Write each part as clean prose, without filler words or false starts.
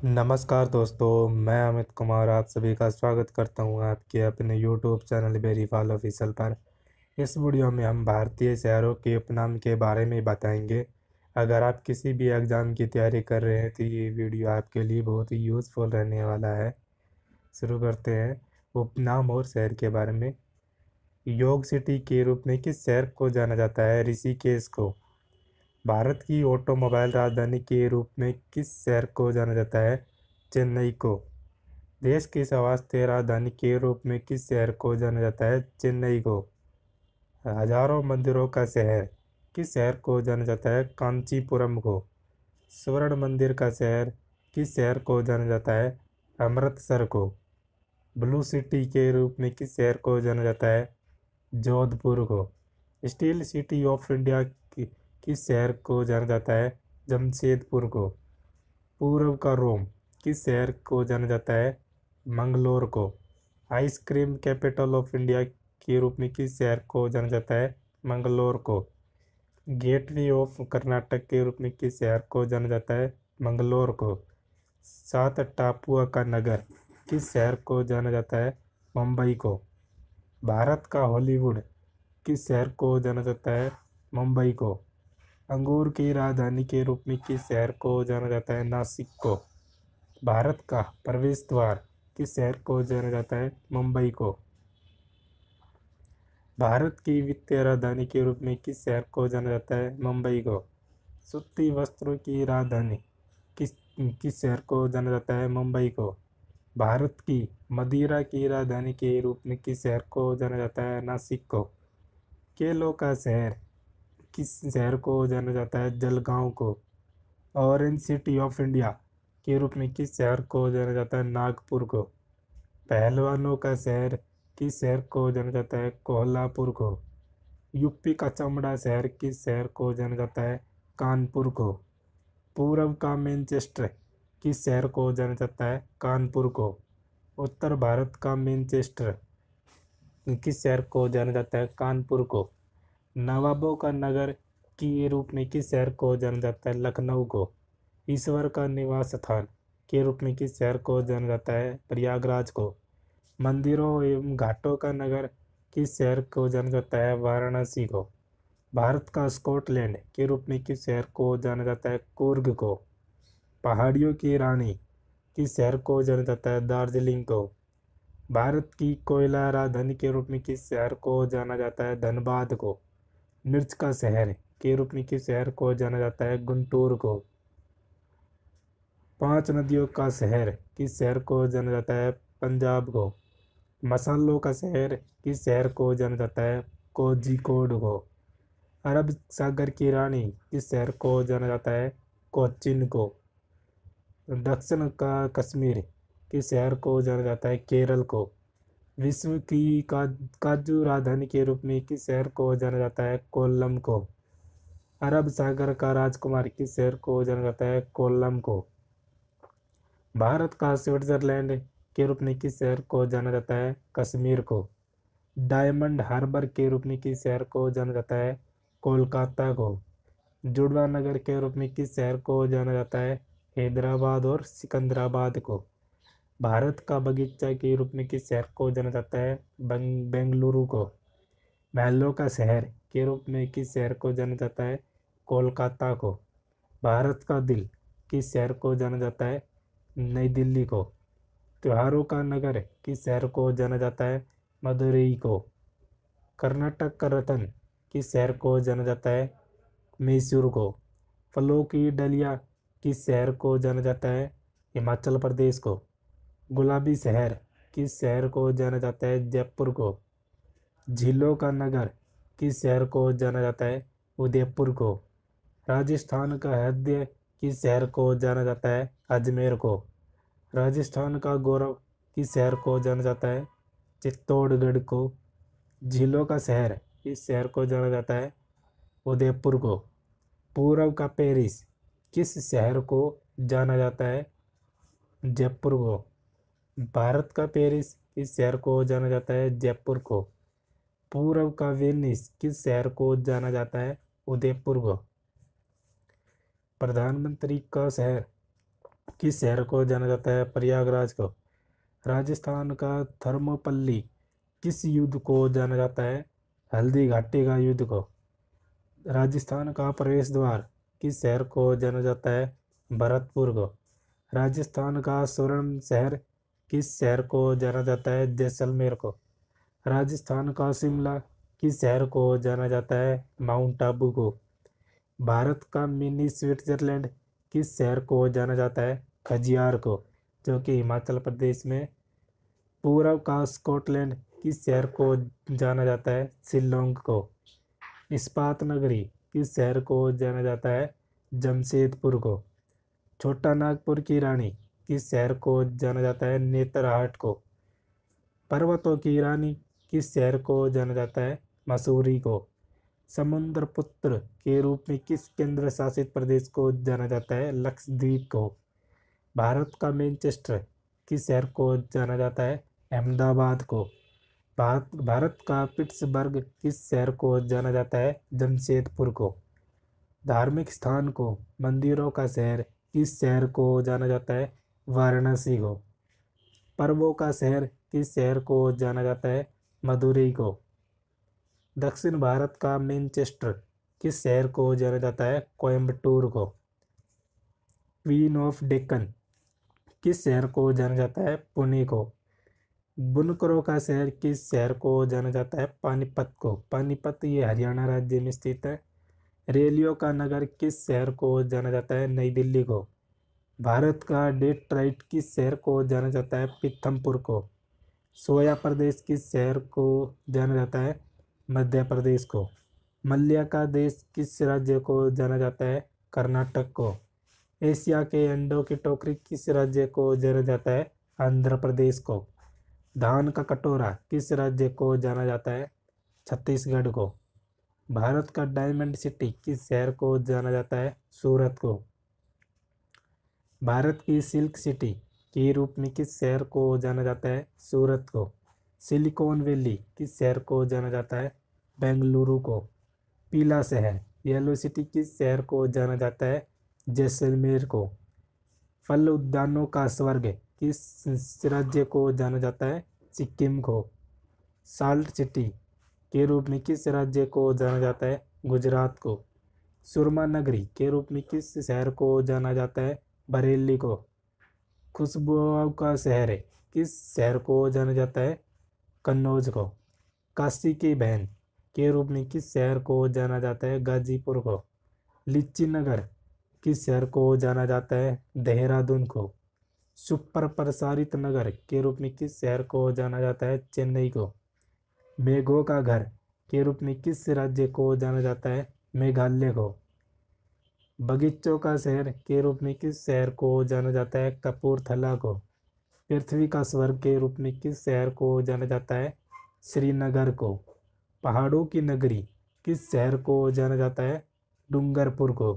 नमस्कार दोस्तों, मैं अमित कुमार आप सभी का स्वागत करता हूं आपके अपने यूट्यूब चैनल वेरीफाल ऑफिशियल पर। इस वीडियो में हम भारतीय शहरों के उपनाम के बारे में बताएंगे। अगर आप किसी भी एग्ज़ाम की तैयारी कर रहे हैं तो ये वीडियो आपके लिए बहुत ही यूज़फुल रहने वाला है। शुरू करते हैं उपनाम और शहर के बारे में। योग सिटी के रूप में किस शहर को जाना जाता है? ऋषिकेश को। भारत की ऑटोमोबाइल राजधानी के रूप में किस शहर को जाना जाता है? चेन्नई को। देश की स्वास्थ्य राजधानी के रूप में किस शहर को जाना जाता है? चेन्नई को। हजारों मंदिरों का शहर किस शहर को जाना जाता है? कांचीपुरम को। स्वर्ण मंदिर का शहर किस शहर को जाना जाता है? अमृतसर को। ब्लू सिटी के रूप में किस शहर को जाना जाता है? जोधपुर को। स्टील सिटी ऑफ इंडिया किस शहर को जाना जाता है? जमशेदपुर को। पूर्व का रोम किस शहर को जाना जाता है? मंगलोर को। आइसक्रीम कैपिटल ऑफ इंडिया के रूप में किस शहर को जाना जाता है? मंगलोर को। गेटवे ऑफ कर्नाटक के रूप में किस शहर को जाना जाता है? मंगलोर को। सात टापुआ का नगर किस शहर को जाना जाता है? मुंबई को। भारत का हॉलीवुड किस शहर को जाना जाता है? मुंबई को। अंगूर की राजधानी के रूप में किस शहर को जाना जाता है? नासिक को। भारत का प्रवेश द्वार किस शहर को जाना जाता है? मुंबई को। भारत की वित्तीय राजधानी के रूप में किस शहर को जाना जाता है? मुंबई को। सूती वस्त्रों की राजधानी किस किस शहर को जाना जाता है? मुंबई को। भारत की मदिरा की राजधानी के रूप में किस शहर को जाना जाता है? नासिक को। केलों का शहर किस शहर को जाना जाता है? जलगांव को। ऑरेंज सिटी ऑफ इंडिया के रूप में किस शहर को जाना जाता है? नागपुर को। पहलवानों का शहर किस शहर को जाना जाता है? कोल्हापुर को। यूपी का चमड़ा शहर किस शहर को जाना जाता है? कानपुर को। पूर्व का मैनचेस्टर किस शहर को जाना जाता है? कानपुर को। उत्तर भारत का मैनचेस्टर किस शहर को जाना जाता है? कानपुर को। नवाबों का नगर के रूप में किस शहर को जाना जाता है? लखनऊ को। ईश्वर का निवास स्थान के रूप में किस शहर को जाना जाता है? प्रयागराज को। मंदिरों एवं घाटों का नगर किस शहर को जाना जाता है? वाराणसी को। भारत का स्कॉटलैंड के रूप में किस शहर को जाना जाता है? कुर्ग को। पहाड़ियों की रानी किस शहर को जाना जाता है? दार्जिलिंग को। भारत की कोयला राजधानी के रूप में किस शहर को जाना जाता है? धनबाद को। मिर्च का शहर के रूप में किस शहर को जाना जाता है? गुंटूर को। पांच नदियों का शहर किस शहर को जाना जाता है? पंजाब को। मसालों का शहर किस शहर को जाना जाता है? कोझिकोड को। अरब सागर की रानी किस शहर को जाना जाता है? कोचिन को। दक्षिण का कश्मीर किस शहर को जाना जाता है? केरल को। विश्व की काजू राजधानी के रूप में किस शहर को जाना जाता है? कोल्लम को। अरब सागर का राजकुमार किस शहर को जाना जाता है? कोल्लम को। भारत का स्विट्जरलैंड के रूप में किस शहर को जाना जाता है? कश्मीर को। डायमंड हार्बर के रूप में किस शहर को जाना जाता है? कोलकाता को। जुड़वा नगर के रूप में किस शहर को जाना जाता है? हैदराबाद और सिकंदराबाद को। भारत का बगीचा के रूप में किस शहर को जाना जाता है? बेंगलुरु को। महलों का शहर के रूप में किस शहर को जाना जाता है? कोलकाता को। भारत का दिल किस शहर को जाना जाता है? नई दिल्ली को। त्योहारों का नगर किस शहर को जाना जाता है? मदुरई को। कर्नाटक का रतन किस शहर को जाना जाता है? मैसूर को। फलों की डलिया किस शहर को जाना जाता है? हिमाचल प्रदेश को। गुलाबी शहर किस शहर को जाना जाता है? जयपुर को। झीलों का नगर किस शहर को जाना जाता है? उदयपुर को। राजस्थान का हृदय किस शहर को जाना जाता है? अजमेर को। राजस्थान का गौरव किस शहर को जाना जाता है? चित्तौड़गढ़ को। झीलों का शहर किस शहर को जाना जाता है? उदयपुर को। पूर्व का पेरिस किस शहर को जाना जाता है? जयपुर को। भारत का पेरिस किस शहर को जाना जाता है? जयपुर को। पूर्व का वेनिस किस शहर को जाना जाता है? उदयपुर को। प्रधानमंत्री का शहर किस शहर को जाना जाता है? प्रयागराज को। राजस्थान का थर्मोपल्ली किस युद्ध को जाना जाता है? हल्दी घाटी का युद्ध को। राजस्थान का प्रवेश द्वार किस शहर को जाना जाता है? भरतपुर को। राजस्थान का स्वर्ण शहर किस शहर को जाना जाता है? जैसलमेर को। राजस्थान का शिमला किस शहर को जाना जाता है? माउंट आबू को। भारत का मिनी स्विट्जरलैंड किस शहर को जाना जाता है? खजियार को, जो कि हिमाचल प्रदेश में। पूर्व का स्कॉटलैंड किस शहर को जाना जाता है? शिलोंग को। इस्पात नगरी किस शहर को जाना जाता है? जमशेदपुर को। छोटा नागपुर की रानी किस शहर को जाना जाता है? नेतरहाट को। पर्वतों की रानी किस शहर को जाना जाता है? मसूरी को। समुद्रपुत्र के रूप में किस केंद्र शासित प्रदेश को जाना जाता है? लक्षद्वीप को। भारत का मैनचेस्टर किस शहर को जाना जाता है? अहमदाबाद को। भारत का पिट्सबर्ग किस शहर को जाना जाता है? जमशेदपुर को। धार्मिक स्थान को, मंदिरों का शहर किस शहर को जाना जाता है? वाराणसी को। पर्वों का शहर किस शहर को जाना जाता है? मदुरई को। दक्षिण भारत का मैनचेस्टर किस शहर को जाना जाता है? कोयम्बटूर को। क्वीन ऑफ डेक्कन किस शहर को जाना जाता है? पुणे को। बुनकरों का शहर किस शहर को जाना जाता है? पानीपत को। पानीपत ये हरियाणा राज्य में स्थित है। रेलियो का नगर किस शहर को जाना जाता है? नई दिल्ली को। भारत का डेट्राइट किस शहर को जाना जाता है? पीथमपुर को। सोया प्रदेश किस शहर को जाना जाता है? मध्य प्रदेश को। मल्या का देश किस राज्य को जाना जाता है? कर्नाटक को। एशिया के अंडों की टोकरी किस राज्य को जाना जाता है? आंध्र प्रदेश को। धान का कटोरा किस राज्य को जाना जाता है? छत्तीसगढ़ को। भारत का डायमंड सिटी किस शहर को जाना जाता है? सूरत को। भारत की सिल्क सिटी के रूप में किस शहर को जाना जाता है? सूरत को। सिलिकॉन वैली किस शहर को जाना जाता है? बेंगलुरु को। पीला शहर येलो सिटी किस शहर को जाना जाता है? जैसलमेर को। फल उद्यानों का स्वर्ग किस राज्य को जाना जाता है? सिक्किम को। साल्ट सिटी के रूप में किस राज्य को जाना जाता है? गुजरात को। सुरमा नगरी के रूप में किस शहर को जाना जाता है? बरेली को। खुशबुओं का शहर किस शहर को जाना जाता है? कन्नौज को। काशी की बहन के रूप में किस शहर को जाना जाता है? गाजीपुर को। लीची नगर किस शहर को जाना जाता है? देहरादून को। सुपर प्रसारित नगर के रूप में किस शहर को जाना जाता है? चेन्नई को। मेघों का घर के रूप में किस राज्य को जाना जाता है? मेघालय को। बगीचों का शहर के रूप में किस शहर को जाना जाता है? कपूरथला को। पृथ्वी का स्वर्ग के रूप में किस शहर को जाना जाता है? श्रीनगर को। पहाड़ों की नगरी किस शहर को जाना जाता है? डूंगरपुर को।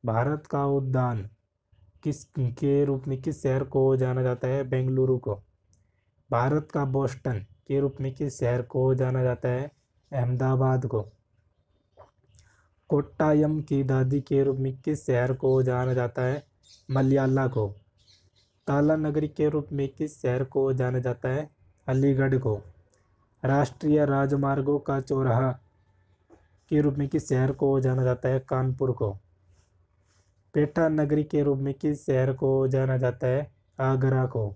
भारत का उद्यान किस के रूप में किस शहर को जाना जाता है? बेंगलुरु को। भारत का बोस्टन के रूप में किस शहर को जाना जाता है? अहमदाबाद को। कोट्टायम की दादी के रूप में किस शहर को जाना जाता है? मलयाला को। ताला नगरी के रूप में किस शहर को जाना जाता है? अलीगढ़ को। राष्ट्रीय राजमार्गों का चौराहा के रूप में किस शहर को जाना जाता है? कानपुर को। पेठा नगरी के रूप में किस शहर को जाना जाता है? आगरा को।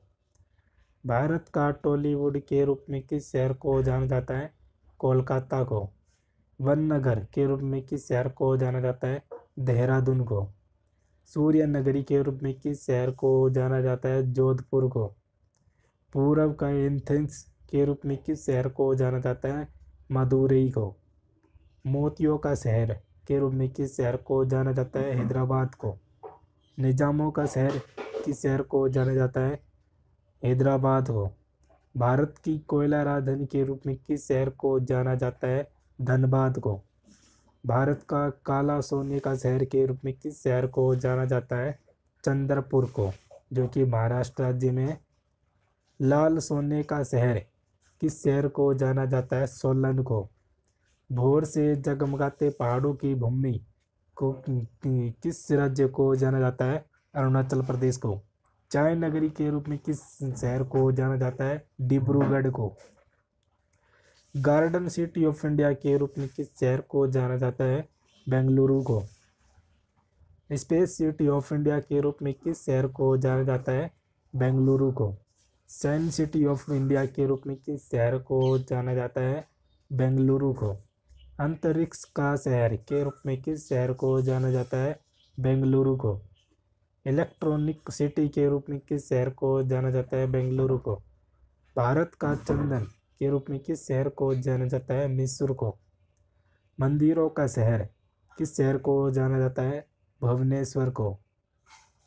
भारत का टॉलीवुड के रूप में किस शहर को जाना जाता है? कोलकाता को। वन नगर के रूप में किस शहर को जाना जाता है? देहरादून को। सूर्य नगरी के रूप में किस शहर को जाना जाता है? जोधपुर को। पूर्व का एथेंस के रूप में किस शहर को जाना जाता है? मदुरई को। मोतियों का शहर के रूप में किस शहर को जाना जाता है? हैदराबाद को। निजामों का शहर किस शहर को जाना जाता है? हैदराबाद को। भारत की कोयला राजधानी के रूप में किस शहर को जाना जाता है? धनबाद को। भारत का काला सोने का शहर के रूप में किस शहर को जाना जाता है? चंद्रपुर को, जो कि महाराष्ट्र राज्य में है। लाल सोने का शहर किस शहर को जाना जाता है? सोलन को। भोर से जगमगाते पहाड़ों की भूमि को किस राज्य को जाना जाता है? अरुणाचल प्रदेश को। चाय नगरी के रूप में किस शहर को जाना जाता है? डिब्रूगढ़ को। गार्डन सिटी ऑफ इंडिया के रूप में किस शहर को जाना जाता है? बेंगलुरु को। स्पेस सिटी ऑफ इंडिया के रूप में किस शहर को जाना जाता है? बेंगलुरु को। साइंस सिटी ऑफ इंडिया के रूप में किस शहर को जाना जाता है? बेंगलुरु को। अंतरिक्ष का शहर के रूप में किस शहर को जाना जाता है? बेंगलुरु को। इलेक्ट्रॉनिक सिटी के रूप में किस शहर को जाना जाता है? बेंगलुरु को। भारत का चंदन के रूप में किस शहर को जाना जाता है? मैसूर को। मंदिरों का शहर किस शहर को जाना जाता है? भुवनेश्वर को।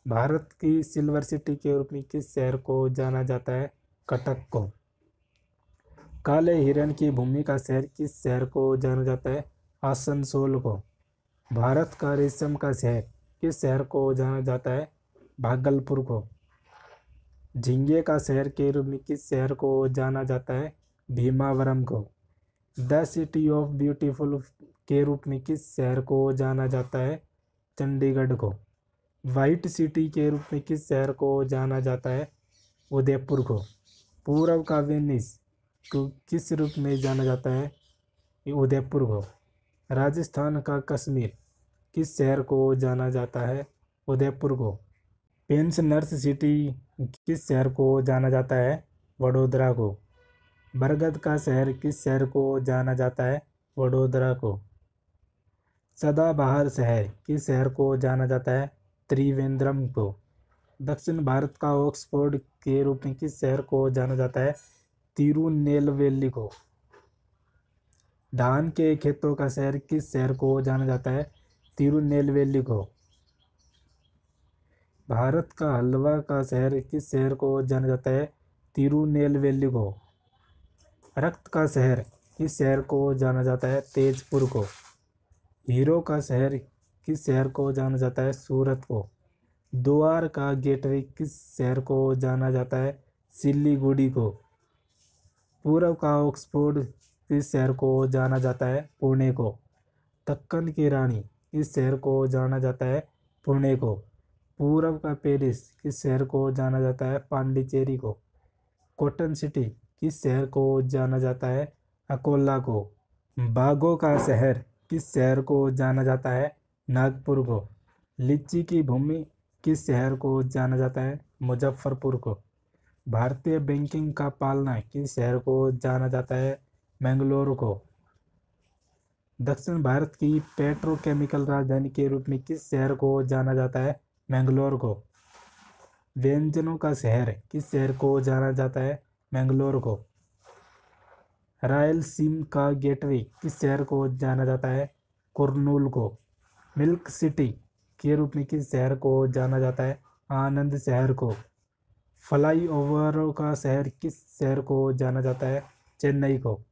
भारत की सिल्वर सिटी के रूप में किस शहर को जाना जाता है? कटक को। काले हिरण की भूमि का शहर किस शहर को जाना जाता है? आसनसोल को। भारत का रेशम का शहर किस शहर को जाना जाता है? भागलपुर को। झींगे का शहर के रूप में किस शहर को जाना जाता है? भीमावरम को। द सिटी ऑफ ब्यूटीफुल के रूप में किस शहर को जाना जाता है? चंडीगढ़ को। वाइट सिटी के रूप में किस शहर को जाना जाता है? उदयपुर को। पूर्व का वेनिस को किस रूप में जाना जाता है? उदयपुर को। राजस्थान का कश्मीर किस शहर को जाना जाता है? उदयपुर को। पेंशनर्स सिटी किस शहर को जाना जाता है? वडोदरा को। बरगद का शहर किस शहर को जाना जाता है? वडोदरा को। सदाबहार शहर किस शहर को जाना जाता है? त्रिवेंद्रम को। दक्षिण भारत का ऑक्सफोर्ड के रूप में किस शहर को जाना जाता है? तिरुनेलवेली को। धान के खेतों का शहर किस शहर को जाना जाता है? तिरुनेलवेली को। भारत का हलवा का शहर किस शहर को जाना जाता है? तिरुनेलवेली को। रक्त का शहर किस शहर को जाना जाता है? तेजपुर को। हीरो का शहर किस शहर को जाना जाता है? सूरत को। द्वार का गेटवे किस शहर को जाना जाता है? सिलीगुड़ी को। पूर्व का ऑक्सफोर्ड किस शहर को जाना जाता है? पुणे को। दक्कन की रानी किस शहर को जाना जाता है? पुणे को। पूर्व का पेरिस किस शहर को जाना जाता है? पांडिचेरी को। कॉटन सिटी किस शहर को जाना जाता है? अकोला को। बाघों का शहर किस शहर को जाना जाता है? नागपुर को। लीची की भूमि किस शहर को जाना जाता है? मुजफ्फरपुर को। भारतीय बैंकिंग का पालना किस शहर को जाना जाता है? मैंगलोर को। दक्षिण भारत की पेट्रोकेमिकल राजधानी के रूप में किस शहर को जाना जाता है? मैंगलोर को। व्यंजनों का शहर किस शहर को जाना जाता है? मैंगलोर को। रायलसीमा का गेटवे किस शहर को जाना जाता है? कुर्नूल को। मिल्क सिटी के रूप में किस शहर को जाना जाता है? आनंद शहर को। फ्लाई ओवरों का शहर किस शहर को जाना जाता है? चेन्नई को।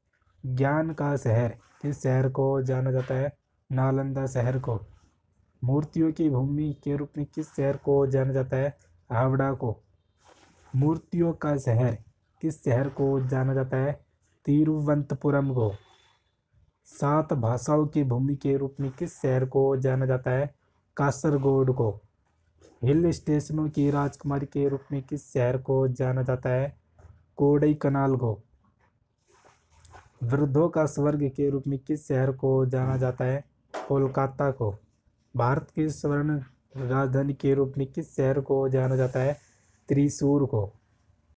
ज्ञान का शहर किस शहर को जाना जाता है? नालंदा शहर को। मूर्तियों की भूमि के रूप में किस शहर को जाना जाता है? हावड़ा को। मूर्तियों का शहर किस शहर को जाना जाता है? तिरुवनंतपुरम को। 7 भाषाओं की भूमि के रूप में किस शहर को जाना जाता है? कासरगोड को। हिल स्टेशनों की राजकुमारी के रूप में किस शहर को जाना जाता है? कोडाईकनाल को। वृद्धों का स्वर्ग के रूप में किस शहर को जाना जाता है? कोलकाता को। भारत की स्वर्ण राजधानी के रूप में किस शहर को जाना जाता है? त्रिशूर को।